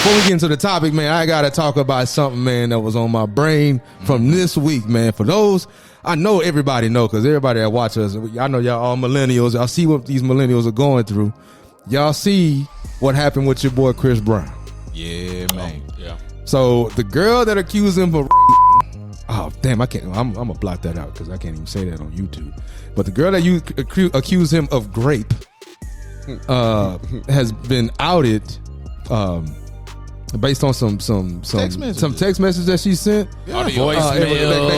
before we get into the topic, man, I gotta talk about something, man, that was on my brain from this week, man. For those, I know everybody know, because everybody that watch us, I know y'all all millennials. Y'all see what these millennials are going through. Y'all see what happened with your boy Chris Brown. Yeah, man. Yeah. So the girl that accused him of rape, oh damn, I can't. I'm gonna block that out because I can't even say that on YouTube. But the girl that you accused him of grape has been outed. Based on some text messages that she sent, voicemail,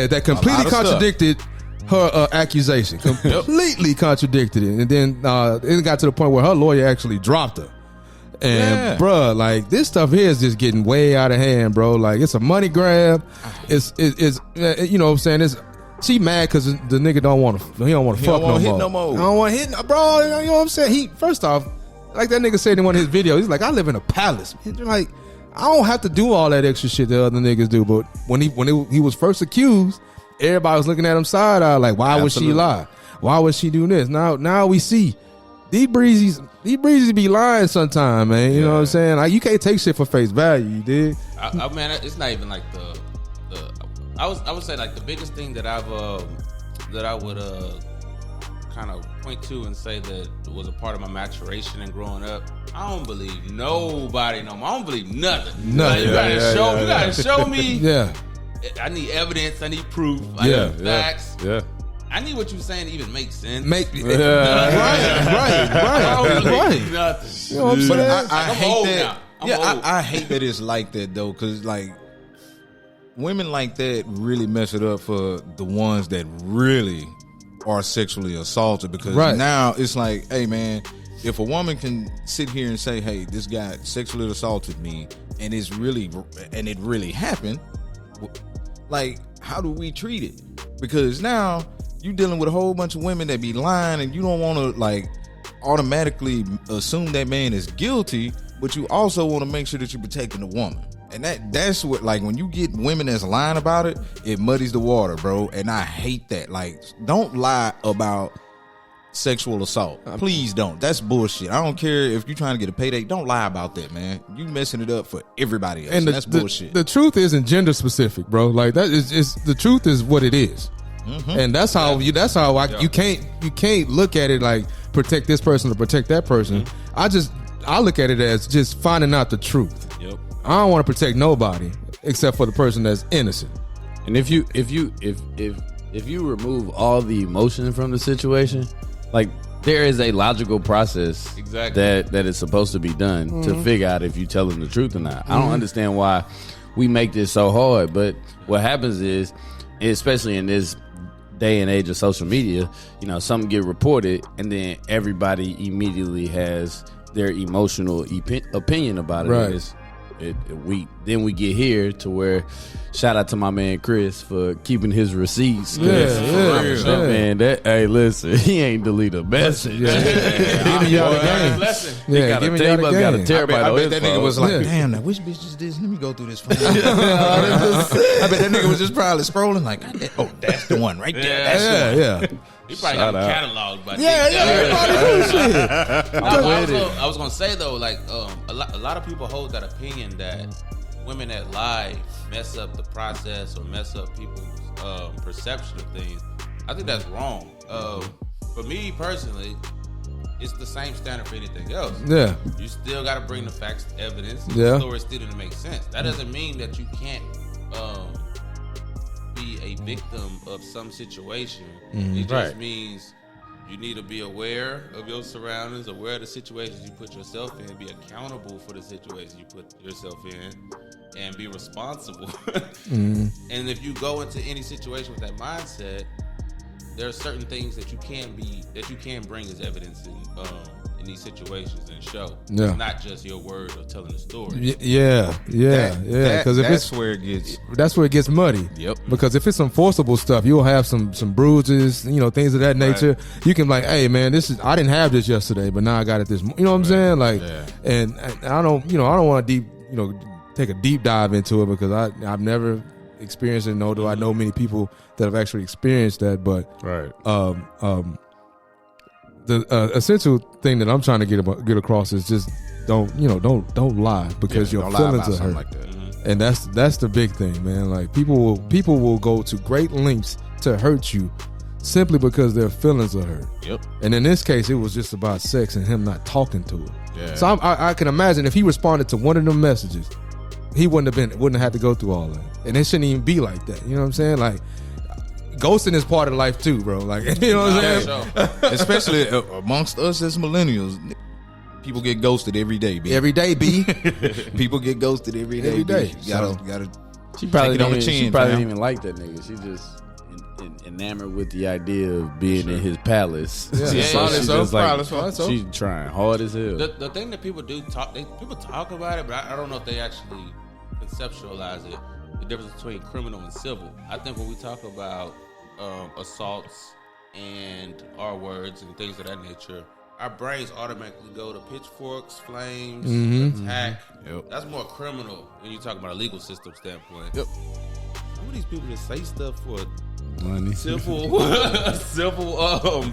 that completely contradicted her accusation, completely contradicted it, and then it got to the point where her lawyer actually dropped her. And bruh, like this stuff here is just getting way out of hand, bro. Like it's a money grab. It's you know what I'm saying. She mad because the nigga don't want to fuck no more. I don't want to hit, bro. You know what I'm saying. First off, like that nigga said in one of his videos, he's like, I live in a palace. Like, I don't have to do all that extra shit that other niggas do. But when he was first accused, everybody was looking at him side eye, like, why would she lie? Why would she do this? Now we see these breezes be lying sometime, man. You know what I'm saying? Like, you can't take shit for face value, you dig? Man, it's not even like the I would say like the biggest thing that I would kind of point to and say that was a part of my maturation and growing up. I don't believe nobody no more. I don't believe nothing. Like, you gotta show me. Yeah. I need evidence. I need proof. I need facts. Yeah. I need what you're saying to even make sense. Right. I don't believe nothing. You know what I'm saying? I hate that. Old. I hate that it's like that though, because like women like that really mess it up for the ones that really are sexually assaulted, because now it's like, hey man, if a woman can sit here and say, hey, this guy sexually assaulted me and it really happened, like, how do we treat it? Because now you dealing with a whole bunch of women that be lying, and you don't want to like automatically assume that man is guilty, but you also want to make sure that you're protecting the woman. And that's what, like, when you get women that's lying about it, it muddies the water, bro. And I hate that. Like, don't lie about sexual assault. Please don't. That's bullshit. I don't care if you're trying to get a payday. Don't lie about that, man. You messing it up for everybody else. And that's bullshit. The truth isn't gender specific, bro. Like, that is the truth is what it is. Mm-hmm. And that's how you can't look at it like protect this person or protect that person. Mm-hmm. I look at it as just finding out the truth. Yep. I don't want to protect nobody except for the person that's innocent. And if you remove all the emotion from the situation, like there is a logical process that is supposed to be done to figure out if you're telling the truth or not. I don't understand why we make this so hard, but what happens is, especially in this day and age of social media, you know, something get reported and then everybody immediately has their emotional opinion about it. Right. We get here to where, shout out to my man Chris for keeping his receipts. Man, hey, listen, he ain't delete a message. Giving y'all the game. Got a terabyte. I bet that nigga was like, damn, now which bitch is this? Let me go through this phone. I bet that nigga was just probably scrolling like, oh, that's the one right there. That's the one. He probably got a catalog, but I was gonna say though, like a lot of people hold that opinion that women that lie mess up the process or mess up people's perception of things. I think that's wrong. For me personally, it's the same standard for anything else. Yeah, you still got to bring the facts, evidence. The story still to make sense. That doesn't mean that you can't be a victim of some situation. It just means you need to be aware of your surroundings, aware of the situations you put yourself in, be accountable for the situations you put yourself in, and be responsible. And if you go into any situation with that mindset, there are certain things that you can bring as evidence in these situations and show. It's not just your word or telling a story. Because that's where it gets muddy. Yep. Because if it's some forcible stuff, you'll have some bruises, you know, things of that nature. You can be like, hey man, I didn't have this yesterday, but now I got it this. You know what I'm saying? Like, and I don't want to take a deep dive into it because I've never experienced it, nor do I know many people that have actually experienced that. But the essential thing that I'm trying to get across is just don't lie because your feelings are hurt. Like that. And that's the big thing, man. Like people will go to great lengths to hurt you simply because their feelings are hurt. Yep. And in this case, it was just about sex and him not talking to her. Yeah. So I can imagine if he responded to one of them messages, he wouldn't have had to go through all that. And it shouldn't even be like that. You know what I'm saying? Like, ghosting is part of life too, bro. Like, you know what I'm saying? Especially amongst us as millennials. People get ghosted every day, B. Every day, B. People get ghosted every day. Every day. Gotta. She probably didn't even like that nigga. She just enamored with the idea of being in his palace. Yeah, she's trying hard as hell. The thing that people do talk, people talk about it, but I don't know if they actually conceptualize it. The difference between criminal and civil. I think when we talk about assaults and R words and things of that nature, our brains automatically go to pitchforks, flames, attack. Yep. That's more criminal when you talk about a legal system standpoint. Yep. Some of these people just say stuff for money, civil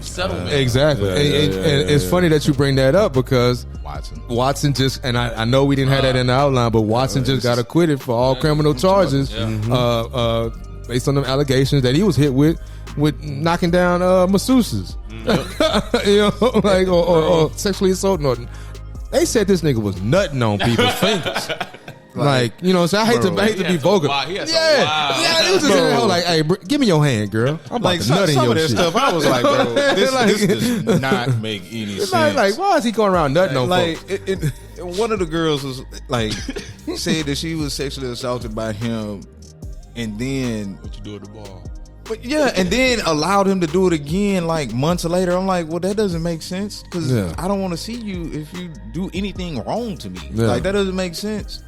settlement. Exactly. And it's funny that you bring that up because Watson just, and I know we didn't have that in the outline, but Watson just got acquitted for all criminal charges based on them allegations that he was hit with knocking down masseuses. You know, like or sexually assaulting. They said this nigga was nutting on people's fingers. Like, you know, so I hate to be vocal. He was just in there like, hey, give me your hand, girl. I'm like about to nut in your shit. Stuff. I was like, bro, this does not make any sense. Like, why is he going around nutting on folks? One of the girls was like, said that she was sexually assaulted by him, and then what you do at the bar. But yeah, and then allowed him to do it again like months later. I'm like, well, that doesn't make sense because I don't want to see you if you do anything wrong to me. Like, that doesn't make sense.